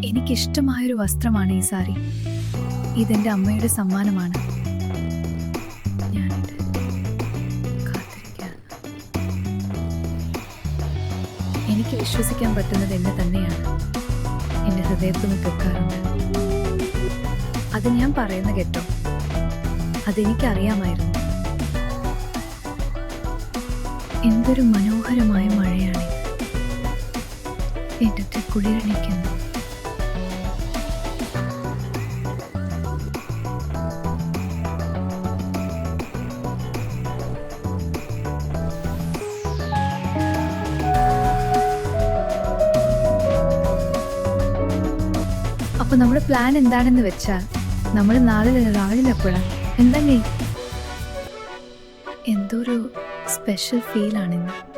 എനിക്കിഷ്ടമായൊരു വസ്ത്രമാണ് ഈ സാരി. ഇതെന്റെ അമ്മയുടെ സമ്മാനമാണ്. ഞാനിത് കാത്തിരിക്കുകയാണ്. എനിക്ക് വിശ്വസിക്കാൻ പറ്റുന്നത് എന്നെ തന്നെയാണ്. എന്റെ ഹൃദയത്തിന് കേൾക്കാറുണ്ട്. അത് ഞാൻ പറയുന്ന കേട്ടോ, അതെനിക്കറിയാമായിരുന്നു. എന്തൊരു മനോഹരമായ മഴയാണ് എന്റെ കുളിരണിക്കുന്നു. അപ്പൊ നമ്മുടെ പ്ലാൻ എന്താണെന്ന് വെച്ചാൽ, നമ്മൾ നാളെ രാവിലെ എപ്പോഴാണ് എന്തെങ്കിലും എന്തോ ഒരു സ്പെഷ്യൽ ഫീലാണിന്ന്.